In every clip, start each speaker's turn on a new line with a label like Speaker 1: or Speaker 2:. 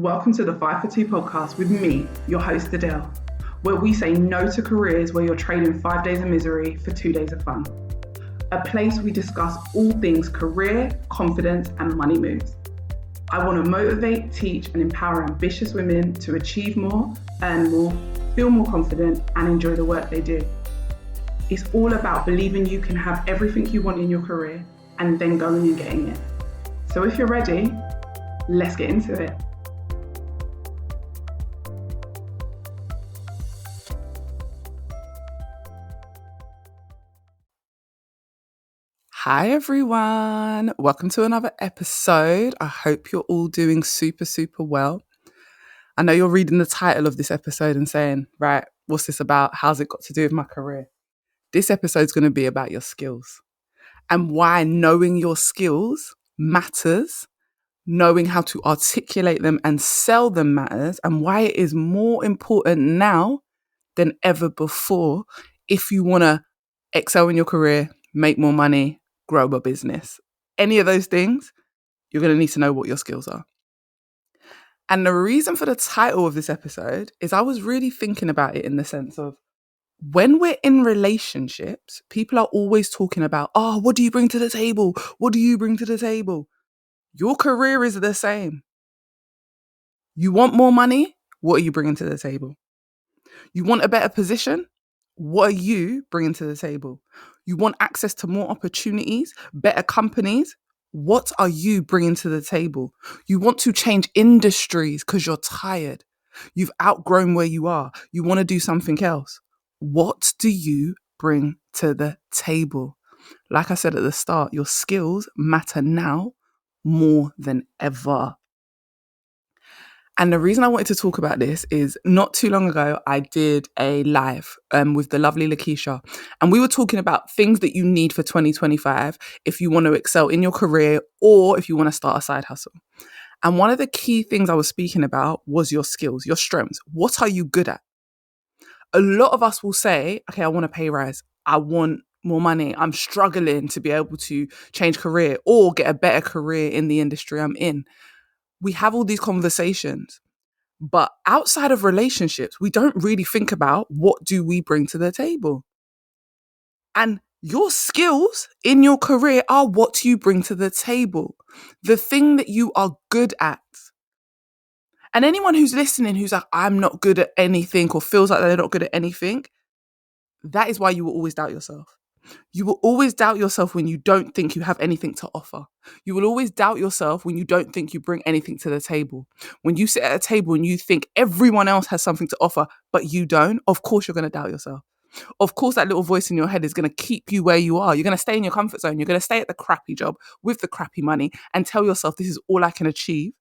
Speaker 1: Welcome to the 5 for 2 podcast with me, your host Adele, where we say no to careers where you're trading 5 days of misery for 2 days of fun. A place we discuss all things career, confidence, and money moves. I want to motivate, teach, and empower ambitious women to achieve more, earn more, feel more confident, and enjoy the work they do. It's all about believing you can have everything you want in your career and then going and getting it. So if you're ready, let's get into it. Hi everyone, welcome to another episode. I hope you're all doing super well. I know you're reading the title of this episode and saying, right, what's this about? How's it got to do with my career? This episode's going to be about your skills and why knowing your skills matters, knowing how to articulate them and sell them matters, and why it is more important now than ever before if you want to excel in your career, make more money, grow a business. Any of those things, you're going to need to know what your skills are. And the reason for the title of this episode is I was really thinking about it in the sense of when we're in relationships, people are always talking about, oh, what do you bring to the table? What do you bring to the table? Your career is the same. You want more money? What are you bringing to the table? You want a better position? What are you bringing to the table? You want access to more opportunities, better companies? What are you bringing to the table? You want to change industries because you're tired. You've outgrown where you are. You want to do something else. What do you bring to the table? Like I said at the start, your skills matter now more than ever. And the reason I wanted to talk about this is not too long ago, I did a live with the lovely Lakeisha. And we were talking about things that you need for 2025 if you want to excel in your career or if you want to start a side hustle. And one of the key things I was speaking about was your skills, your strengths. What are you good at? A lot of us will say, okay, I want a pay rise. I want more money. I'm struggling to be able to change career or get a better career in the industry I'm in. We have all these conversations, but outside of relationships, we don't really think about what do we bring to the table. And your skills in your career are what you bring to the table, the thing that you are good at. And anyone who's listening who's like, I'm not good at anything or feels like they're not good at anything, that is why you will always doubt yourself. You will always doubt yourself when you don't think you have anything to offer. You will always doubt yourself when you don't think you bring anything to the table. When you sit at a table and you think everyone else has something to offer, but you don't, of course you're going to doubt yourself. Of course that little voice in your head is going to keep you where you are. You're going to stay in your comfort zone. You're going to stay at the crappy job with the crappy money and tell yourself this is all I can achieve.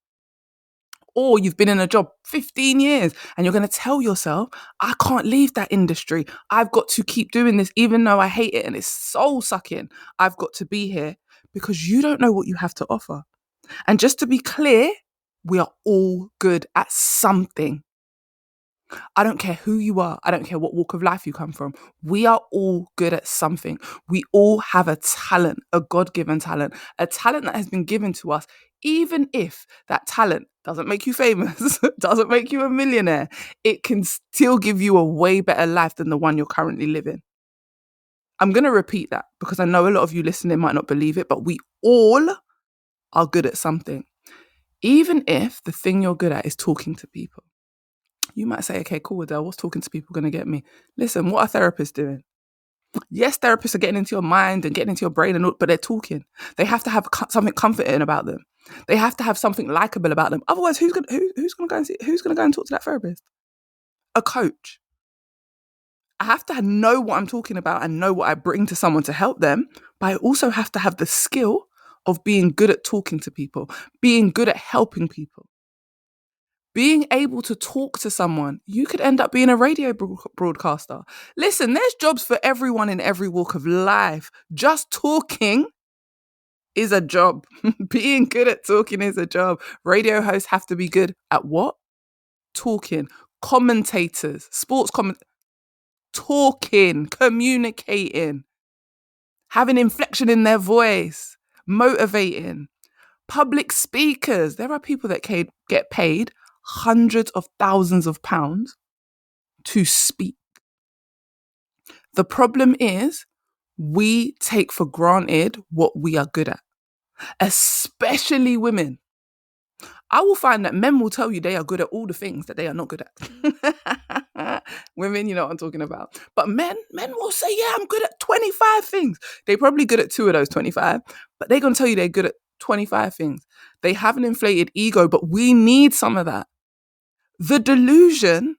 Speaker 1: Or you've been in a job 15 years and you're going to tell yourself, I can't leave that industry. I've got to keep doing this even though I hate it and it's soul sucking. I've got to be here because you don't know what you have to offer. And just to be clear, we are all good at something. I don't care who you are. I don't care what walk of life you come from. We are all good at something. We all have a talent, a God-given talent, a talent that has been given to us, even if that talent doesn't make you famous, doesn't make you a millionaire, it can still give you a way better life than the one you're currently living. I'm going to repeat that because I know a lot of you listening might not believe it, but we all are good at something. Even if the thing you're good at is talking to people. You might say, okay, cool, Adele, what's talking to people going to get me? Listen, what are therapists doing? Yes, therapists are getting into your mind and getting into your brain, but they're talking. They have to have something comforting about them. They have to have something likable about them. Otherwise, who's going to go and talk to that therapist? A coach. I have to know what I'm talking about and know what I bring to someone to help them, but I also have to have the skill of being good at talking to people, being good at helping people. Being able to talk to someone, you could end up being a radio broadcaster. Listen, there's jobs for everyone in every walk of life. Just talking is a job. Being good at talking is a job. Radio hosts have to be good at what? Talking. Commentators, talking, communicating, having inflection in their voice, motivating. Public speakers. There are people that get paid hundreds of thousands of pounds to speak. The problem is we take for granted what we are good at, especially women. I will find that men will tell you they are good at all the things that they are not good at. Women, you know what I'm talking about. But men will say, yeah, I'm good at 25 things. They're probably good at 2 of those 25, but they're going to tell you they're good at 25 things. They have an inflated ego, but we need some of that. The delusion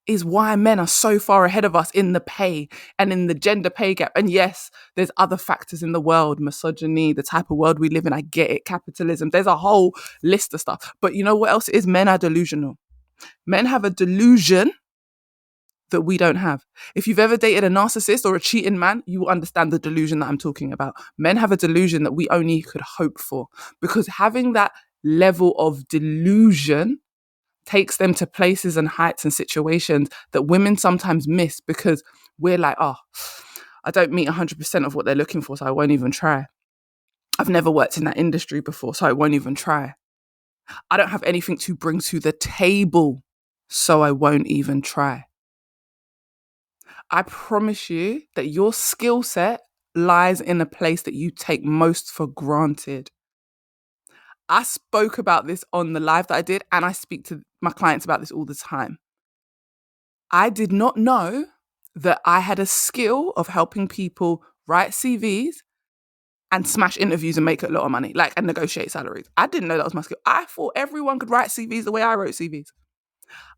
Speaker 1: is why men are so far ahead of us in the pay and in the gender pay gap. And yes, there's other factors in the world, misogyny, the type of world we live in. I get it, capitalism. There's a whole list of stuff. But you know what else it is? Men are delusional. Men have a delusion that we don't have. If you've ever dated a narcissist or a cheating man, you will understand the delusion that I'm talking about. Men have a delusion that we only could hope for, because having that level of delusion takes them to places and heights and situations that women sometimes miss, because we're like, oh, I don't meet 100% of what they're looking for, so I won't even try. I've never worked in that industry before, so I won't even try. I don't have anything to bring to the table, so I won't even try. I promise you that your skill set lies in a place that you take most for granted. I spoke about this on the live that I did, and I speak to my clients about this all the time. I did not know that I had a skill of helping people write CVs and smash interviews and make a lot of money, like, and negotiate salaries. I didn't know that was my skill. I thought everyone could write CVs the way I wrote CVs.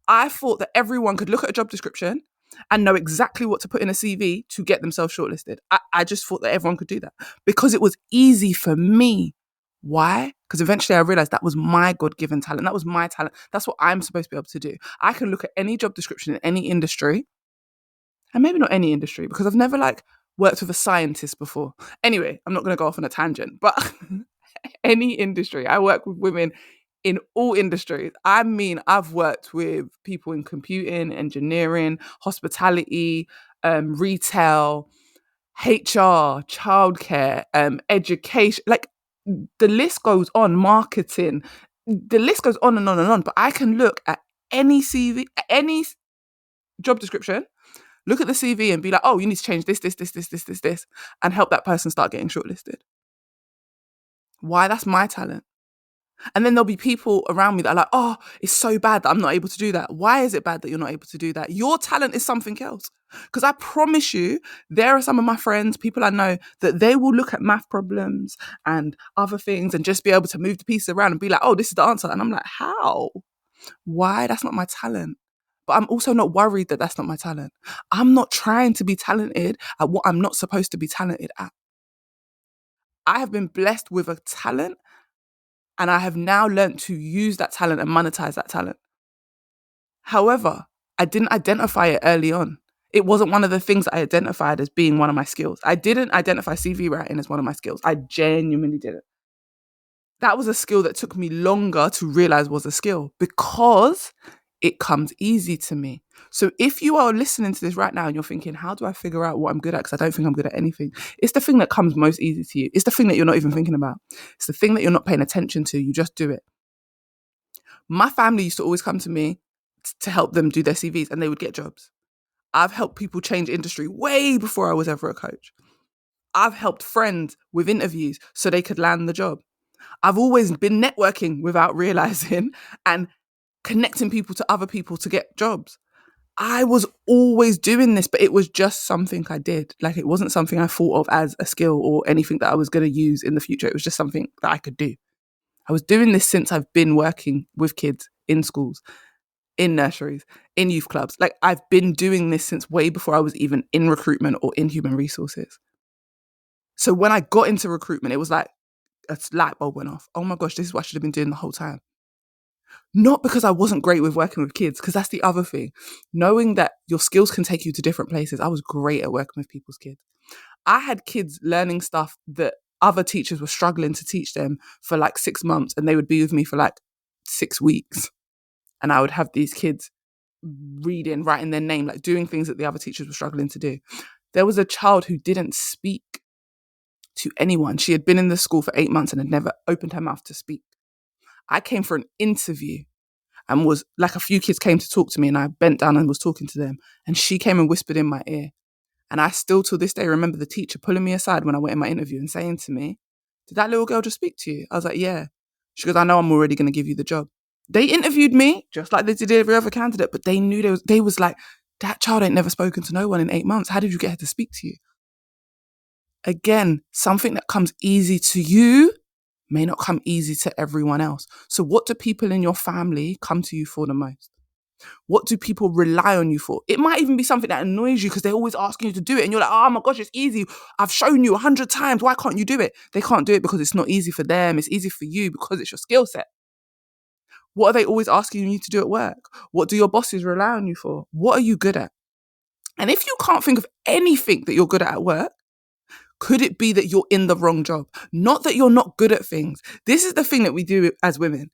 Speaker 1: I thought that everyone could look at a job description and know exactly what to put in a CV to get themselves shortlisted. I just thought that everyone could do that because it was easy for me. Why? Because eventually I realized that was my God-given talent. That was my talent. That's what I'm supposed to be able to do. I can look at any job description in any industry, and maybe not any industry, because I've never worked with a scientist before. Anyway, I'm not going to go off on a tangent, but any industry. I work with women in all industries. I mean, I've worked with people in computing, engineering, hospitality, retail, HR, childcare, education. The list goes on, marketing. The list goes on and on and on. But I can look at any CV, any job description, look at the CV and be like, oh, you need to change this, and help that person start getting shortlisted. Why? That's my talent. And then there'll be people around me that are like, oh, it's so bad that I'm not able to do that. Why is it bad that you're not able to do that? Your talent is something else. Because I promise you, there are some of my friends, people I know, that they will look at math problems and other things and just be able to move the pieces around and be like, oh, this is the answer. And I'm like, how? Why? That's not my talent. But I'm also not worried that that's not my talent. I'm not trying to be talented at what I'm not supposed to be talented at. I have been blessed with a talent, and I have now learned to use that talent and monetize that talent. However, I didn't identify it early on. It wasn't one of the things I identified as being one of my skills. I didn't identify CV writing as one of my skills. I genuinely didn't. That was a skill that took me longer to realize was a skill because it comes easy to me. So if you are listening to this right now and you're thinking, how do I figure out what I'm good at? Because I don't think I'm good at anything. It's the thing that comes most easy to you. It's the thing that you're not even thinking about. It's the thing that you're not paying attention to. You just do it. My family used to always come to me to help them do their CVs, and they would get jobs. I've helped people change industry way before I was ever a coach. I've helped friends with interviews so they could land the job. I've always been networking without realizing and connecting people to other people to get jobs. I was always doing this, but it was just something I did. It wasn't something I thought of as a skill or anything that I was going to use in the future. It was just something that I could do. I was doing this since I've been working with kids in schools, in nurseries, in youth clubs. I've been doing this since way before I was even in recruitment or in human resources. So when I got into recruitment, it was like a light bulb went off. Oh my gosh, this is what I should have been doing the whole time. Not because I wasn't great with working with kids, because that's the other thing. Knowing that your skills can take you to different places. I was great at working with people's kids. I had kids learning stuff that other teachers were struggling to teach them for 6 months, and they would be with me for 6 weeks. And I would have these kids reading, writing their name, doing things that the other teachers were struggling to do. There was a child who didn't speak to anyone. She had been in the school for 8 months and had never opened her mouth to speak. I came for an interview. and was like, a few kids came to talk to me, and I bent down and was talking to them, and she came and whispered in my ear. And I still to this day remember the teacher pulling me aside when I went in my interview and saying to me, "Did that little girl just speak to you?" I was like, "Yeah." She goes, "I know I'm already going to give you the job." They interviewed me just like they did every other candidate, but they knew they was like, "That child ain't never spoken to no one in 8 months. How did you get her to speak to you?" Again, something that comes easy to you may not come easy to everyone else. So what do people in your family come to you for the most? What do people rely on you for? It might even be something that annoys you because they're always asking you to do it. And you're like, "Oh my gosh, it's easy. I've shown you 100 times. Why can't you do it?" They can't do it because it's not easy for them. It's easy for you because it's your skill set. What are they always asking you to do at work? What do your bosses rely on you for? What are you good at? And if you can't think of anything that you're good at work, could it be that you're in the wrong job? Not that you're not good at things. This is the thing that we do as women.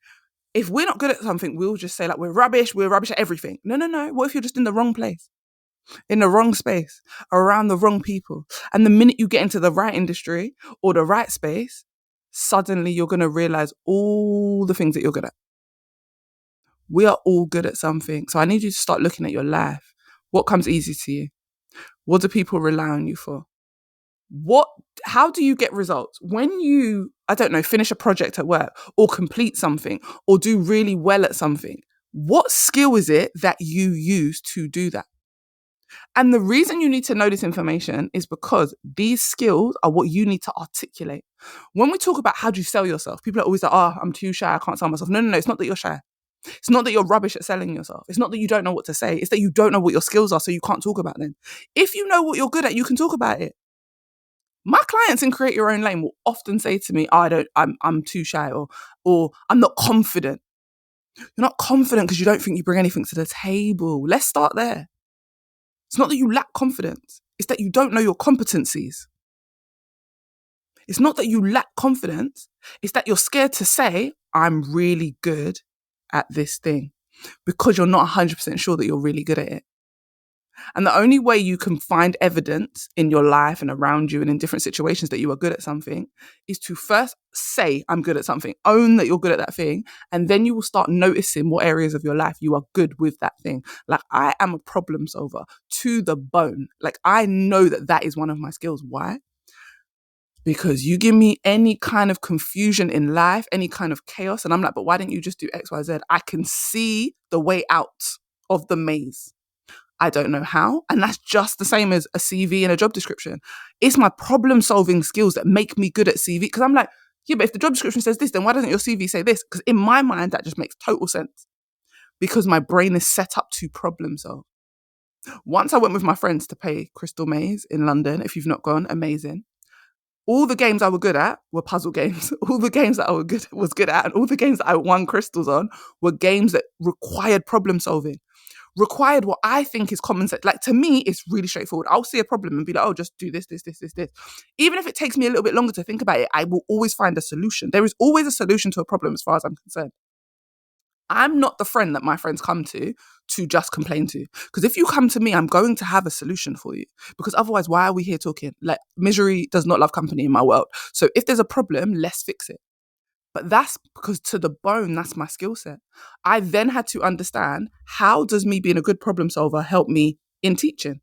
Speaker 1: If we're not good at something, we'll just say like, we're rubbish at everything. No, no, no. What if you're just in the wrong place, in the wrong space, around the wrong people? And the minute you get into the right industry or the right space, suddenly you're going to realize all the things that you're good at. We are all good at something. So I need you to start looking at your life. What comes easy to you? What do people rely on you for? How do you get results? When you, I don't know, finish a project at work or complete something or do really well at something, what skill is it that you use to do that? And the reason you need to know this information is because these skills are what you need to articulate. When we talk about how do you sell yourself, people are always like, "Oh, I'm too shy, I can't sell myself." No, no, no, it's not that you're shy. It's not that you're rubbish at selling yourself. It's not that you don't know what to say. It's that you don't know what your skills are, so you can't talk about them. If you know what you're good at, you can talk about it. My clients in Create Your Own Lane will often say to me, "Oh, I'm too shy," or "I'm not confident." You're not confident because you don't think you bring anything to the table. Let's start there. It's not that you lack confidence. It's that you don't know your competencies. It's not that you lack confidence. It's that you're scared to say, "I'm really good at this thing," because you're not 100% sure that you're really good at it. And the only way you can find evidence in your life and around you and in different situations that you are good at something is to first say, "I'm good at something," own that you're good at that thing. And then you will start noticing what areas of your life you are good with that thing. Like, I am a problem solver to the bone. Like, I know that that is one of my skills. Why? Because you give me any kind of confusion in life, any kind of chaos, and I'm like, "But why didn't you just do X, Y, Z?" I can see the way out of the maze. I don't know how. And that's just the same as a CV and a job description. It's my problem solving skills that make me good at CV. Because I'm like, yeah, but if the job description says this, then why doesn't your CV say this? Because in my mind, that just makes total sense. Because my brain is set up to problem solve. Once I went with my friends to play Crystal Maze in London. If you've not gone, amazing. All the games I were good at were puzzle games. All the games that I was good at and all the games that I won crystals on were games that required problem solving. Required what I think is common sense. Like, to me, it's really straightforward. I'll see a problem and be like, "Oh, just do this, this, this, this, this." Even if it takes me a little bit longer to think about it, I will always find a solution. There is always a solution to a problem as far as I'm concerned. I'm not the friend that my friends come to just complain to. Because if you come to me, I'm going to have a solution for you. Because otherwise, why are we here talking? Like, misery does not love company in my world. So if there's a problem, let's fix it. But that's because to the bone, that's my skill set. I then had to understand, how does me being a good problem solver help me in teaching?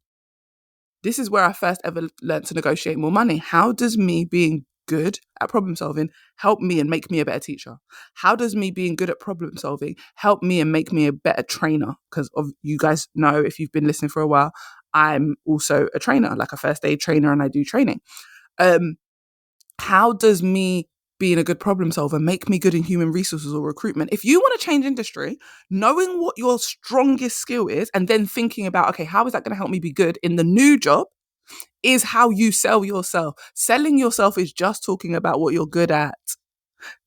Speaker 1: This is where I first ever learned to negotiate more money. How does me being good at problem solving help me and make me a better teacher? How does me being good at problem solving help me and make me a better trainer? Because you guys know, if you've been listening for a while, I'm also a trainer, like a first aid trainer, and I do training. How does me being a good problem solver make me good in human resources or recruitment? If you want to change industry, knowing what your strongest skill is and then thinking about, okay, how is that going to help me be good in the new job, is how you sell yourself. Selling yourself is just talking about what you're good at.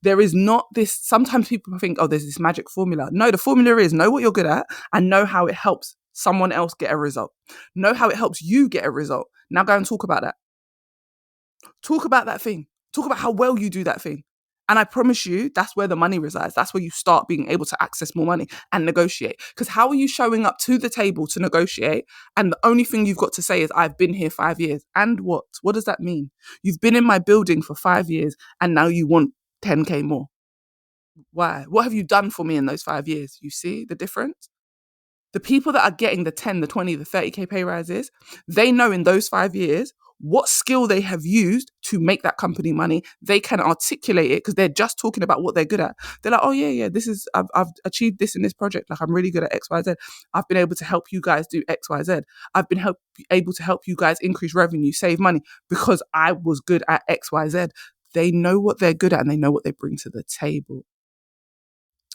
Speaker 1: There is not this, sometimes people think, "Oh, there's this magic formula." No, the formula is know what you're good at and know how it helps someone else get a result. Know how it helps you get a result. Now go and talk about that. Talk about that thing. Talk about how well you do that thing. And I promise you, that's where the money resides. That's where you start being able to access more money and negotiate. Because how are you showing up to the table to negotiate? And the only thing you've got to say is, "I've been here 5 years. And what? What does that mean? You've been in my building for 5 years and now you want 10K more. Why? What have you done for me in those 5 years? You see the difference? The people that are getting the 10, the 20, the 30K pay rises, they know in those 5 years what skill they have used to make that company money. They can articulate it because they're just talking about what they're good at. They're like, oh yeah, I've achieved this in this project. Like I'm really good at X, Y, Z. I've been able to help you guys do X, Y, Z. I've been able to help you guys increase revenue, save money because I was good at X, Y, Z. They know what they're good at and they know what they bring to the table.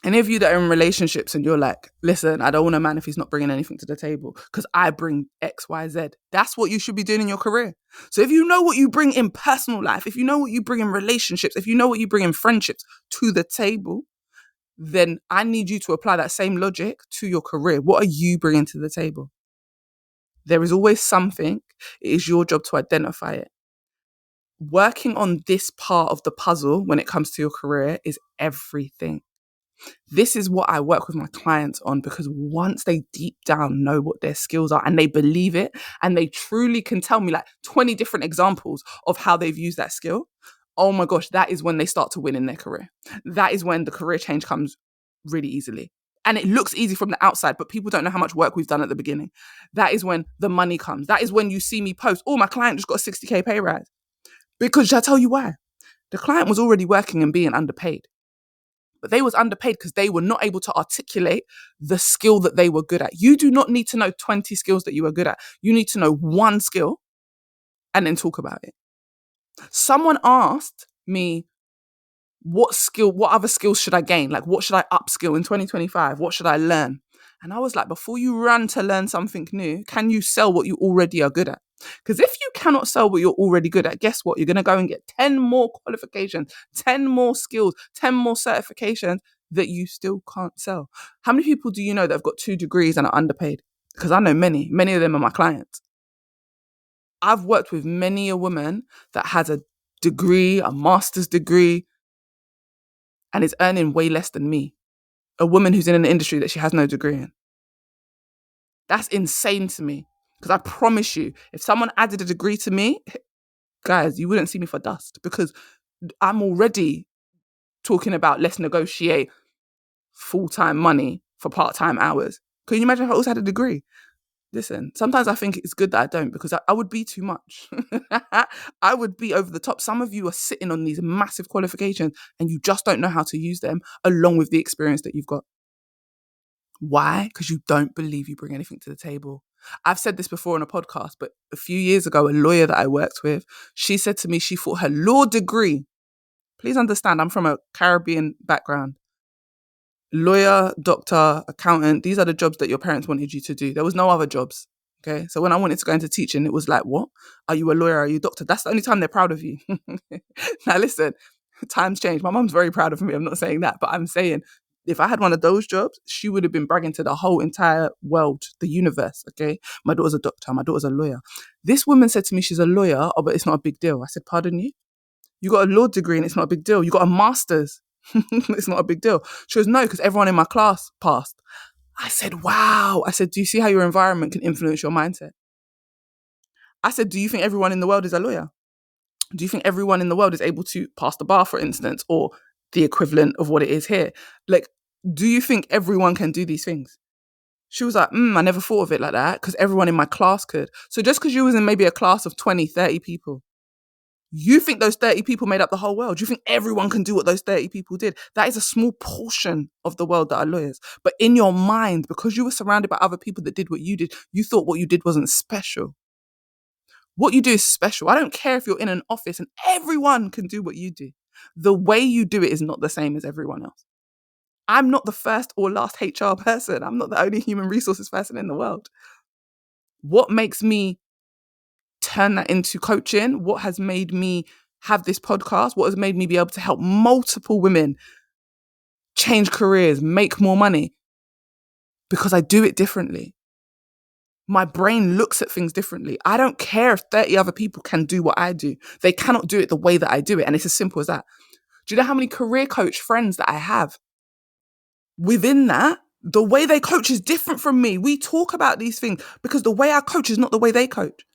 Speaker 1: Any of you that are in relationships and you're like, listen, I don't want a man if he's not bringing anything to the table because I bring X, Y, Z. That's what you should be doing in your career. So if you know what you bring in personal life, if you know what you bring in relationships, if you know what you bring in friendships to the table, then I need you to apply that same logic to your career. What are you bringing to the table? There is always something. It is your job to identify it. Working on this part of the puzzle when it comes to your career is everything. This is what I work with my clients on because once they deep down know what their skills are and they believe it and they truly can tell me like 20 different examples of how they've used that skill, oh my gosh, that is when they start to win in their career. That is when the career change comes really easily. And it looks easy from the outside, but people don't know how much work we've done at the beginning. That is when the money comes. That is when you see me post, oh, my client just got a 60K pay rise. Because I'll tell you why. The client was already working and being underpaid. But they was underpaid because they were not able to articulate the skill that they were good at. You do not need to know 20 skills that you are good at. You need to know one skill and then talk about it. Someone asked me, what other skills should I gain? Like, what should I upskill in 2025? What should I learn? And I was like, before you run to learn something new, can you sell what you already are good at? Because if you cannot sell what you're already good at, guess what? You're going to go and get 10 more qualifications, 10 more skills, 10 more certifications that you still can't sell. How many people do you know that have got 2 degrees and are underpaid? Because I know many of them are my clients. I've worked with many a woman that has a degree, a master's degree, and is earning way less than me. A woman who's in an industry that she has no degree in. That's insane to me. Because I promise you, if someone added a degree to me, guys, you wouldn't see me for dust. Because I'm already talking about let's negotiate full-time money for part-time hours. Can you imagine if I also had a degree? Listen, sometimes I think it's good that I don't because I would be too much. I would be over the top. Some of you are sitting on these massive qualifications and you just don't know how to use them along with the experience that you've got. Why? Because you don't believe you bring anything to the table. I've said this before on a podcast, but a few years ago, a lawyer that I worked with, she said to me she thought her law degree, please understand, I'm from a Caribbean background. Lawyer, doctor, accountant, these are the jobs that your parents wanted you to do. There was no other jobs. Okay. So when I wanted to go into teaching, it was like, what? Are you a lawyer? Are you a doctor? That's the only time they're proud of you. Now listen, times change. My mom's very proud of me. I'm not saying that, but I'm saying if I had one of those jobs, she would have been bragging to the whole entire world, the universe. Okay. My daughter's a doctor. My daughter's a lawyer. This woman said to me, she's a lawyer. Oh, but it's not a big deal. I said, pardon you? You got a law degree and it's not a big deal. You got a master's. It's not a big deal. She goes, no, because everyone in my class passed. I said, wow. I said, do you see how your environment can influence your mindset? I said, do you think everyone in the world is a lawyer? Do you think everyone in the world is able to pass the bar, for instance, or the equivalent of what it is here? Like, do you think everyone can do these things? She was like, I never thought of it like that because everyone in my class could. So just because you was in maybe a class of 20, 30 people, you think those 30 people made up the whole world. You think everyone can do what those 30 people did. That is a small portion of the world that are lawyers. But in your mind, because you were surrounded by other people that did what you did, you thought what you did wasn't special. What you do is special. I don't care if you're in an office and everyone can do what you do. The way you do it is not the same as everyone else. I'm not the first or last HR person. I'm not the only human resources person in the world. What makes me turn that into coaching? What has made me have this podcast? What has made me be able to help multiple women change careers, make more money? Because I do it differently. My brain looks at things differently. I don't care if 30 other people can do what I do. They cannot do it the way that I do it. And it's as simple as that. Do you know how many career coach friends that I have? Within that, the way they coach is different from me. We talk about these things because the way I coach is not the way they coach.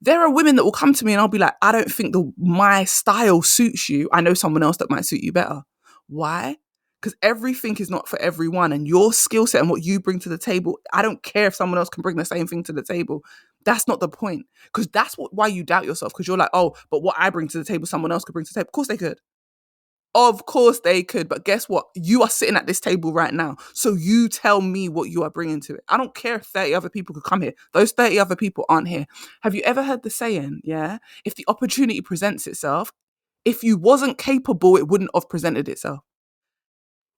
Speaker 1: There are women that will come to me and I'll be like, I don't think my style suits you. I know someone else that might suit you better. Why? because everything is not for everyone. And your skill set and what you bring to the table, I don't care if someone else can bring the same thing to the table. That's not the point. Because that's why you doubt yourself. Because you're like, oh, but what I bring to the table, someone else could bring to the table. Of course they could. Of course they could. But guess what? You are sitting at this table right now. So you tell me what you are bringing to it. I don't care if 30 other people could come here. Those 30 other people aren't here. Have you ever heard the saying, yeah? If the opportunity presents itself, if you wasn't capable, it wouldn't have presented itself.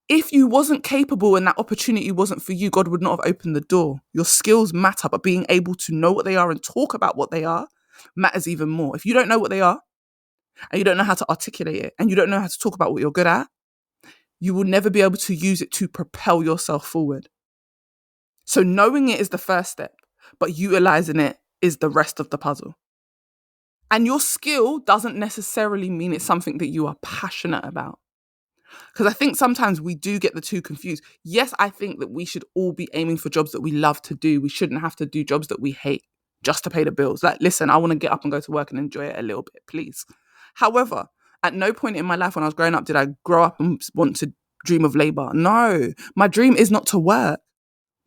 Speaker 1: If you wasn't capable and that opportunity wasn't for you, God would not have opened the door. Your skills matter, but being able to know what they are and talk about what they are matters even more. If you don't know what they are and you don't know how to articulate it and you don't know how to talk about what you're good at, you will never be able to use it to propel yourself forward. So knowing it is the first step, but utilizing it is the rest of the puzzle. And your skill doesn't necessarily mean it's something that you are passionate about. Because I think sometimes we do get the two confused. Yes, I think that we should all be aiming for jobs that we love to do. We shouldn't have to do jobs that we hate just to pay the bills. Like, listen, I want to get up and go to work and enjoy it a little bit, please. However, at no point in my life when I was growing up did I grow up and want to dream of labor. No, my dream is not to work.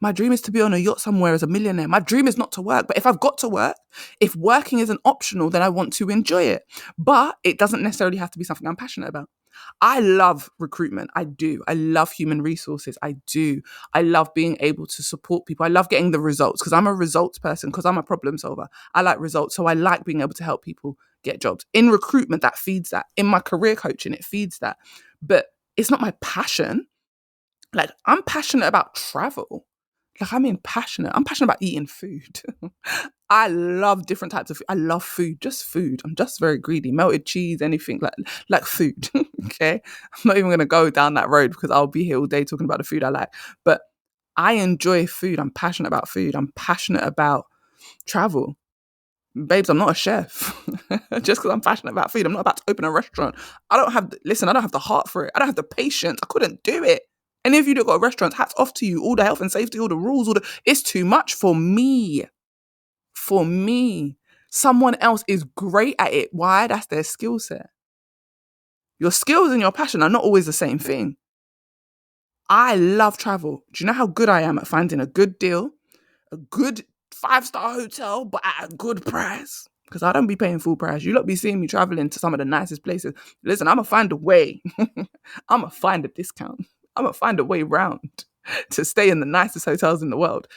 Speaker 1: My dream is to be on a yacht somewhere as a millionaire. My dream is not to work. But if I've got to work, if working isn't optional, then I want to enjoy it. But it doesn't necessarily have to be something I'm passionate about. I love recruitment. I do. I love human resources. I do. I love being able to support people. I love getting the results because I'm a results person, because I'm a problem solver. I like results. So I like being able to help people get jobs. In recruitment, that feeds that. In my career coaching, it feeds that. But it's not my passion. Like, I'm passionate about travel. Like, I'm passionate about eating food. I love different types of food. I love food, just food. I'm just very greedy. Melted cheese, anything like food. Okay. I'm not even gonna go down that road because I'll be here all day talking about the food I like. But I enjoy food. I'm passionate about food. I'm passionate about travel. Babes, I'm not a chef. Just because I'm passionate about food. I'm not about to open a restaurant. I don't have the heart for it. I don't have the patience. I couldn't do it. Any of you that got a restaurant, hats off to you. All the health and safety, all the rules, it's too much for me. For me. Someone else is great at it. Why? That's their skill set. Your skills and your passion are not always the same thing. I love travel. Do you know how good I am at finding a good deal, a good 5-star hotel, but at a good price? Because I don't be paying full price. You lot be seeing me traveling to some of the nicest places. Listen, I'm going to find a way. I'm going to find a discount. I'm going to find a way round to stay in the nicest hotels in the world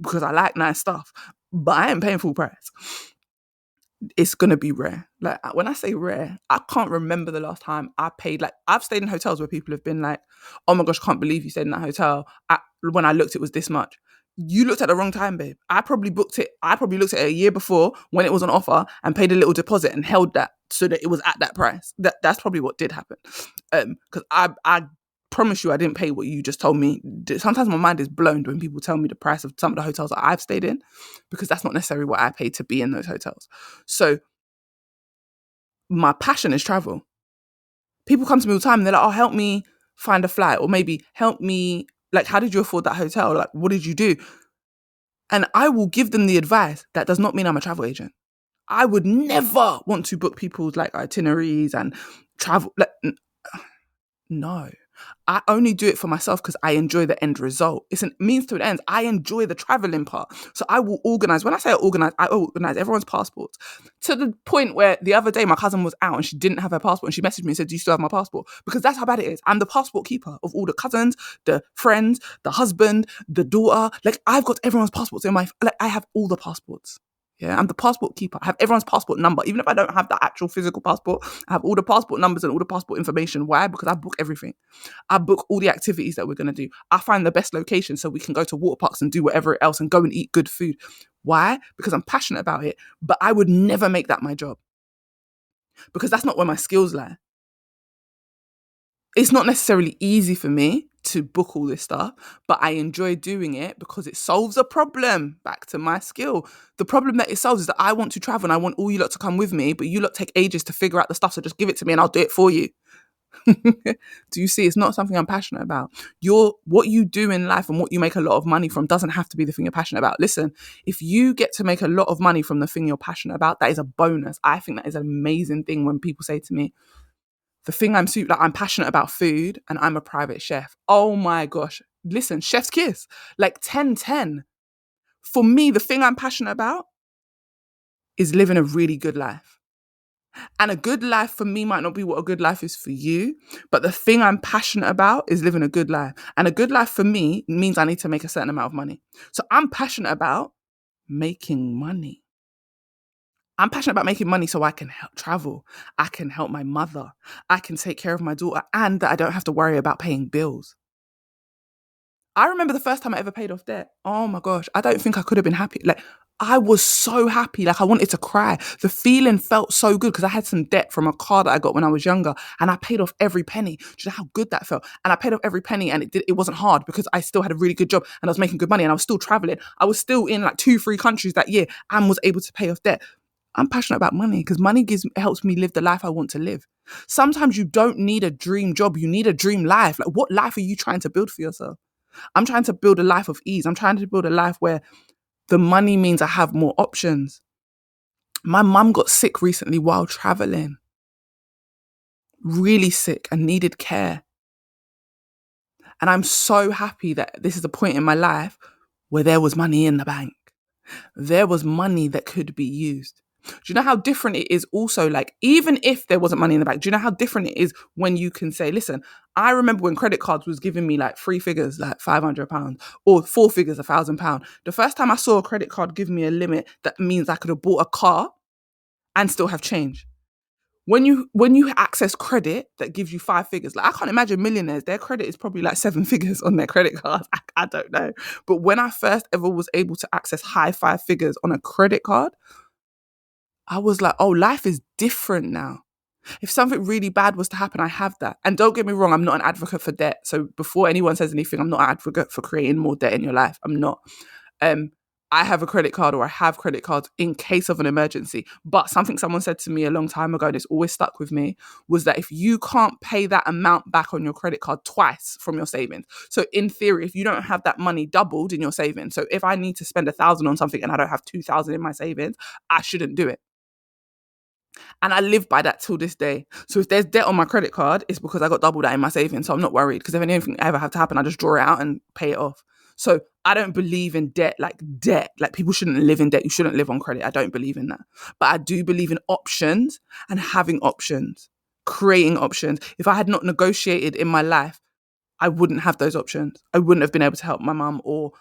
Speaker 1: because I like nice stuff. But I ain't paying full price. It's going to be rare. Like, when I say rare, I can't remember the last time I paid. Like, I've stayed in hotels where people have been like, oh my gosh, can't believe you stayed in that hotel. When I looked, it was this much. You looked at the wrong time, babe. I probably looked at it a year before when it was on offer and paid a little deposit and held that so that it was at that price. That's probably what did happen. Because I promise you I didn't pay what you just told me. Sometimes my mind is blown when people tell me the price of some of the hotels that I've stayed in, because that's not necessarily what I paid to be in those hotels. So my passion is travel. People come to me all the time and they're like, oh, help me find a flight, or maybe help me, like, how did you afford that hotel? Like, what did you do? And I will give them the advice. That does not mean I'm a travel agent. I would never want to book people's like itineraries and travel. Like, no, I only do it for myself because I enjoy the end result. It's a means to an end. I enjoy the traveling part. So I will organize. When I say I organize everyone's passports, to the point where the other day my cousin was out and she didn't have her passport and she messaged me and said, do you still have my passport? Because that's how bad it is. I'm the passport keeper of all the cousins, the friends, the husband, the daughter. Like, I've got everyone's passports in I have all the passports. Yeah, I'm the passport keeper. I have everyone's passport number. Even if I don't have the actual physical passport, I have all the passport numbers and all the passport information. Why? Because I book everything. I book all the activities that we're going to do. I find the best location so we can go to water parks and do whatever else and go and eat good food. Why? Because I'm passionate about it. But I would never make that my job, because that's not where my skills lie. It's not necessarily easy for me to book all this stuff, but I enjoy doing it because it solves a problem. Back to my skill. The problem that it solves is that I want to travel and I want all you lot to come with me, but you lot take ages to figure out the stuff, so just give it to me and I'll do it for you. Do you see? It's not something I'm passionate about. What you do in life and what you make a lot of money from doesn't have to be the thing you're passionate about. Listen, if you get to make a lot of money from the thing you're passionate about, that is a bonus. I think that is an amazing thing when people say to me, The thing I'm passionate about food and I'm a private chef. Oh my gosh. Listen, chef's kiss. Like 10-10. For me, the thing I'm passionate about is living a really good life. And a good life for me might not be what a good life is for you, but the thing I'm passionate about is living a good life. And a good life for me means I need to make a certain amount of money. So I'm passionate about making money. I'm passionate about making money so I can travel. I can help my mother. I can take care of my daughter and that I don't have to worry about paying bills. I remember the first time I ever paid off debt. Oh my gosh, I don't think I could have been happy. Like, I was so happy. Like, I wanted to cry. The feeling felt so good because I had some debt from a car that I got when I was younger and I paid off every penny. Do you know how good that felt? And I paid off every penny and it wasn't hard because I still had a really good job and I was making good money and I was still traveling. I was still in like 2-3 countries that year and was able to pay off debt. I'm passionate about money because money helps me live the life I want to live. Sometimes you don't need a dream job. You need a dream life. Like, what life are you trying to build for yourself? I'm trying to build a life of ease. I'm trying to build a life where the money means I have more options. My mum got sick recently while traveling, really sick and needed care. And I'm so happy that this is a point in my life where there was money in the bank. There was money that could be used. Do you know how different it is also, like, even if there wasn't money in the bank, do you know how different it is when you can say, listen, I remember when credit cards was giving me like 3 figures, like £500 or 4 figures, £1,000. The first time I saw a credit card give me a limit, that means I could have bought a car and still have change. When you access credit that gives you 5 figures, like, I can't imagine millionaires, their credit is probably like 7 figures on their credit cards. I don't know. But when I first ever was able to access high 5 figures on a credit card, I was like, oh, life is different now. If something really bad was to happen, I have that. And don't get me wrong, I'm not an advocate for debt. So before anyone says anything, I'm not an advocate for creating more debt in your life. I'm not. Um, I have a credit card or I have credit cards in case of an emergency. But something someone said to me a long time ago that's always stuck with me was that if you can't pay that amount back on your credit card twice from your savings, so in theory, if you don't have that money doubled in your savings, so if I need to spend 1,000 on something and I don't have 2,000 in my savings, I shouldn't do it. And I live by that till this day. So if there's debt on my credit card, it's because I got double that in my savings. So I'm not worried because if anything ever have to happen, I just draw it out and pay it off. So I don't believe in debt. Like, people shouldn't live in debt. You shouldn't live on credit. I don't believe in that. But I do believe in options and having options, creating options. If I had not negotiated in my life, I wouldn't have those options. I wouldn't have been able to help my mum or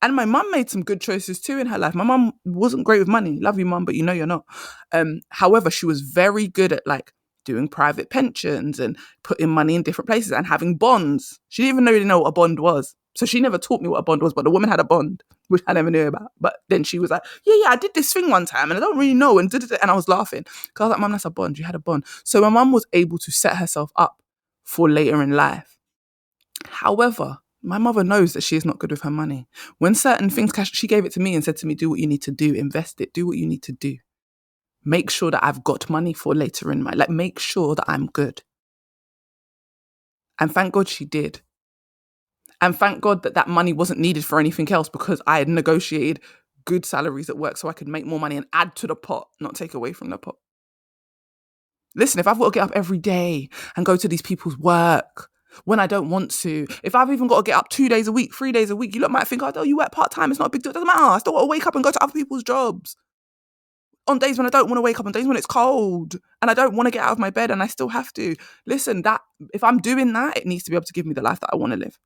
Speaker 1: and my mum made some good choices too in her life. My mum wasn't great with money. Love you, mum, but you know you're not. However, she was very good at like doing private pensions and putting money in different places and having bonds. She didn't even really know what a bond was. So she never taught me what a bond was, but the woman had a bond, which I never knew about. But then she was like, yeah, I did this thing one time and I don't really know. And I was laughing because I was like, mum, that's a bond. You had a bond. So my mum was able to set herself up for later in life. However, my mother knows that she is not good with her money. When certain things, she gave it to me and said to me, do what you need to do, invest it, do what you need to do. Make sure that I've got money for later in my life. Make sure that I'm good. And thank God she did. And thank God that money wasn't needed for anything else because I had negotiated good salaries at work so I could make more money and add to the pot, not take away from the pot. Listen, if I've got to get up every day and go to these people's work when I don't want to, if I've even got to get up 2 days a week, 3 days a week, you lot might think, oh, you work part-time, it's not a big deal. It doesn't matter. I still got to wake up and go to other people's jobs. On days when I don't want to wake up, on days when it's cold and I don't want to get out of my bed and I still have to. Listen, if I'm doing that, it needs to be able to give me the life that I want to live.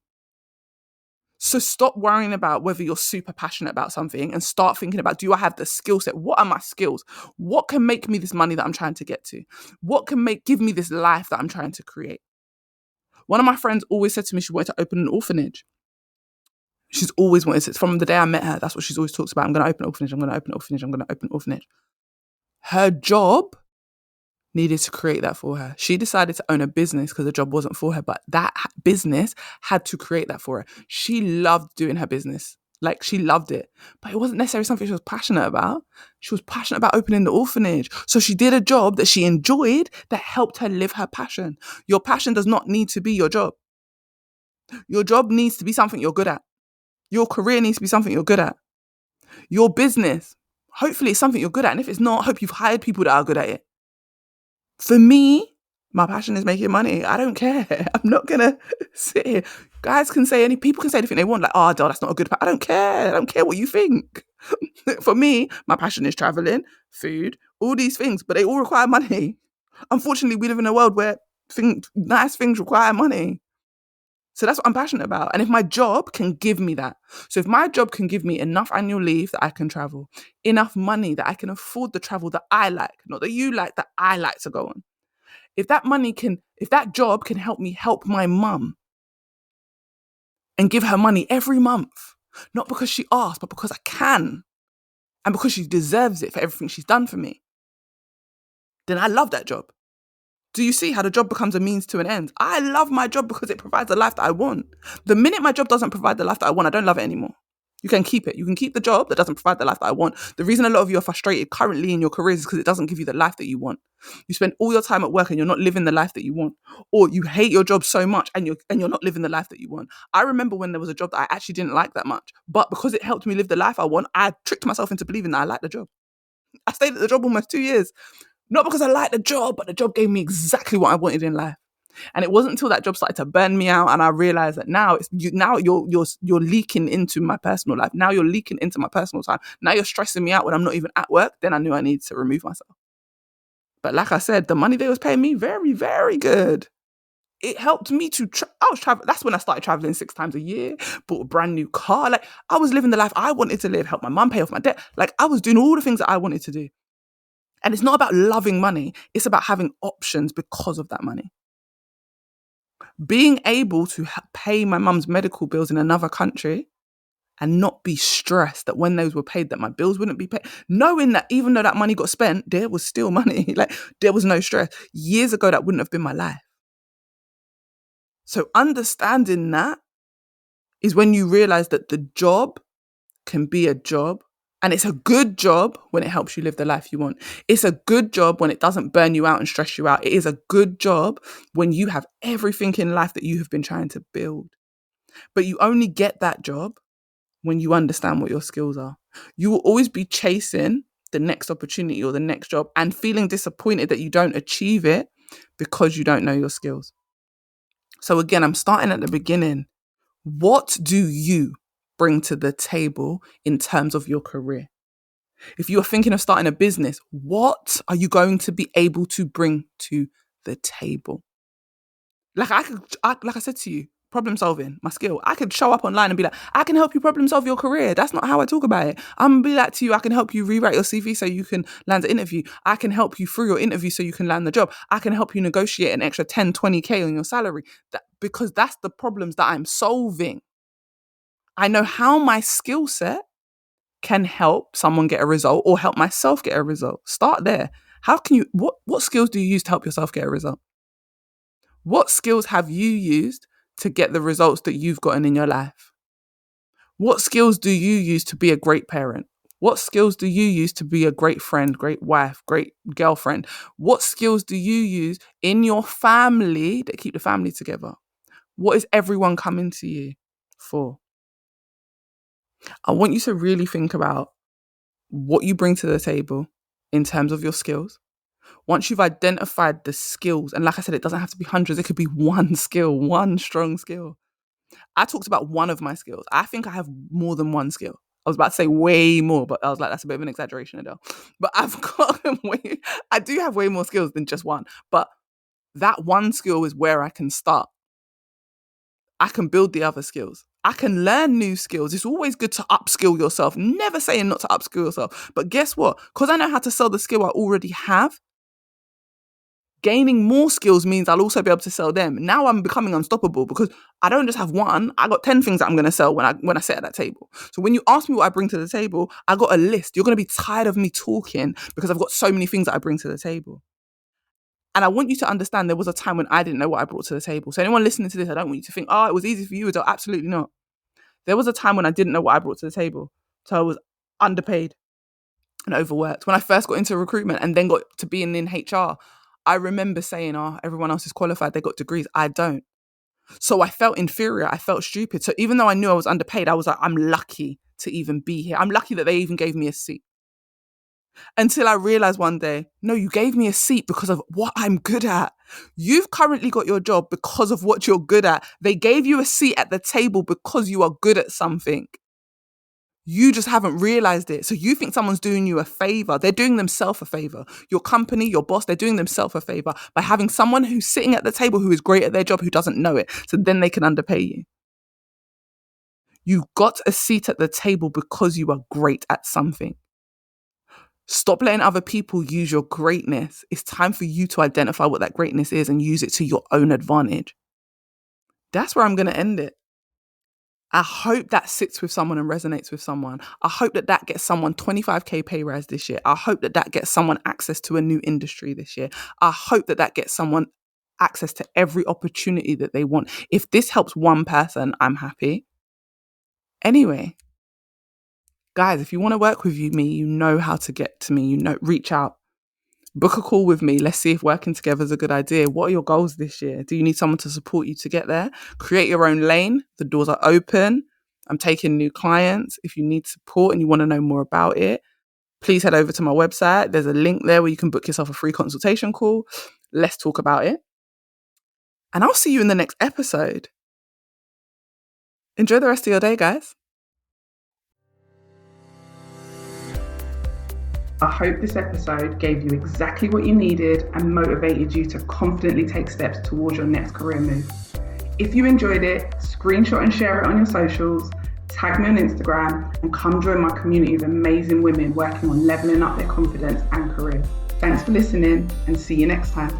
Speaker 1: So stop worrying about whether you're super passionate about something and start thinking about, do I have the skill set? What are my skills? What can make me this money that I'm trying to get to? What can give me this life that I'm trying to create? One of my friends always said to me she wanted to open an orphanage. She's always wanted to, from the day I met her, that's what she's always talks about. I'm going to open an orphanage, I'm going to open an orphanage, I'm going to open an orphanage. Her job needed to create that for her. She decided to own a business because the job wasn't for her, but that business had to create that for her. She loved doing her business. Like, she loved it, but it wasn't necessarily something she was passionate about. She was passionate about opening the orphanage. So she did a job that she enjoyed that helped her live her passion. Your passion does not need to be your job. Your job needs to be something you're good at. Your career needs to be something you're good at. Your business, hopefully it's something you're good at. And if it's not, I hope you've hired people that are good at it. For me, My passion is making money. I don't care. I'm not gonna sit here. Guys can say people can say anything they want, like, oh, that's not a good I don't care. I don't care what you think. For me, my passion is traveling, food, all these things, but they all require money. Unfortunately, we live in a world where nice things require money. So that's what I'm passionate about. And if my job can give me that, so if my job can give me enough annual leave that I can travel, enough money that I can afford the travel that I like, not that you like, that I like to go on. If that job can help me help my mum and give her money every month, not because she asked, but because I can, and because she deserves it for everything she's done for me, then I love that job. Do you see how the job becomes a means to an end? I love my job because it provides the life that I want. The minute my job doesn't provide the life that I want, I don't love it anymore. You can keep it. You can keep the job that doesn't provide the life that I want. The reason a lot of you are frustrated currently in your careers is because it doesn't give you the life that you want. You spend all your time at work and you're not living the life that you want, or you hate your job so much and you're not living the life that you want. I remember when there was a job that I actually didn't like that much, but because it helped me live the life I want, I tricked myself into believing that I liked the job. I stayed at the job almost 2 years. Not because I liked the job, but the job gave me exactly what I wanted in life. And it wasn't until that job started to burn me out and I realized that now you're leaking into my personal life. Now you're leaking into my personal time. Now you're stressing me out when I'm not even at work. Then I knew I needed to remove myself. But like I said, the money they was paying me, very, very good. It helped me to, I was traveling. That's when I started traveling 6 times a year, bought a brand new car. Like I was living the life I wanted to live, help my mum pay off my debt. Like I was doing all the things that I wanted to do. And it's not about loving money. It's about having options because of that money. Being able to pay my mum's medical bills in another country and not be stressed that when those were paid that my bills wouldn't be paid. Knowing that even though that money got spent, there was still money. Like there was no stress. Years ago, that wouldn't have been my life. So understanding that is when you realize that the job can be a job. And it's a good job when it helps you live the life you want. It's a good job when it doesn't burn you out and stress you out. It is a good job when you have everything in life that you have been trying to build. But you only get that job when you understand what your skills are. You will always be chasing the next opportunity or the next job and feeling disappointed that you don't achieve it because you don't know your skills. So again, I'm starting at the beginning. What do you bring to the table in terms of your career? If you're thinking of starting a business, what are you going to be able to bring to the table? Like like I said to you, problem solving, my skill. I could show up online and be like, I can help you problem solve your career. That's not how I talk about it. I'm gonna be like to you, I can help you rewrite your CV so you can land an interview. I can help you through your interview so you can land the job. I can help you negotiate an extra 10, 20K on your salary. Because that's the problems that I'm solving. I know how my skill set can help someone get a result or help myself get a result. Start there. How can you, what skills do you use to help yourself get a result? What skills have you used to get the results that you've gotten in your life? What skills do you use to be a great parent? What skills do you use to be a great friend, great wife, great girlfriend? What skills do you use in your family that keep the family together? What is everyone coming to you for? I want you to really think about what you bring to the table in terms of your skills. Once you've identified the skills, and like I said, it doesn't have to be hundreds, it could be one skill, one strong skill. I talked about one of my skills. I think I have more than one skill. I was about to say way more, but I was like, that's a bit of an exaggeration, Adele. But I do have way more skills than just one. But that one skill is where I can start. I can build the other skills. I can learn new skills. It's always good to upskill yourself. Never saying not to upskill yourself. But guess what? Because I know how to sell the skill I already have, gaining more skills means I'll also be able to sell them. Now I'm becoming unstoppable because I don't just have one. I got 10 things that I'm going to sell when I sit at that table. So when you ask me what I bring to the table, I got a list. You're going to be tired of me talking because I've got so many things that I bring to the table. And I want you to understand there was a time when I didn't know what I brought to the table. So anyone listening to this, I don't want you to think, oh, it was easy for you. Absolutely not. There was a time when I didn't know what I brought to the table. So I was underpaid and overworked. When I first got into recruitment and then got to being in HR, I remember saying, oh, everyone else is qualified. They got degrees. I don't. So I felt inferior. I felt stupid. So even though I knew I was underpaid, I was like, I'm lucky to even be here. I'm lucky that they even gave me a seat. Until I realized one day, no, you gave me a seat because of what I'm good at. You've currently got your job because of what you're good at. They gave you a seat at the table because you are good at something. You just haven't realized it. So you think someone's doing you a favor. They're doing themselves a favor. Your company, your boss, they're doing themselves a favor by having someone who's sitting at the table who is great at their job who doesn't know it. So then they can underpay you. You got a seat at the table because you are great at something. Stop letting other people use your greatness. It's time for you to identify what that greatness is and use it to your own advantage. That's where I'm going to end it. I hope that sits with someone and resonates with someone. I hope that that gets someone 25k pay rise this year. I hope that that gets someone access to a new industry this year. I hope that that gets someone access to every opportunity that they want. If this helps one person, I'm happy. Anyway, guys, if you want to work with me, you know how to get to me. Reach out. Book a call with me. Let's see if working together is a good idea. What are your goals this year? Do you need someone to support you to get there? Create your own lane. The doors are open. I'm taking new clients. If you need support and you want to know more about it, please head over to my website. There's a link there where you can book yourself a free consultation call. Let's talk about it. And I'll see you in the next episode. Enjoy the rest of your day, guys. I hope this episode gave you exactly what you needed and motivated you to confidently take steps towards your next career move. If you enjoyed it, screenshot and share it on your socials, tag me on Instagram, and come join my community of amazing women working on leveling up their confidence and career. Thanks for listening, and see you next time.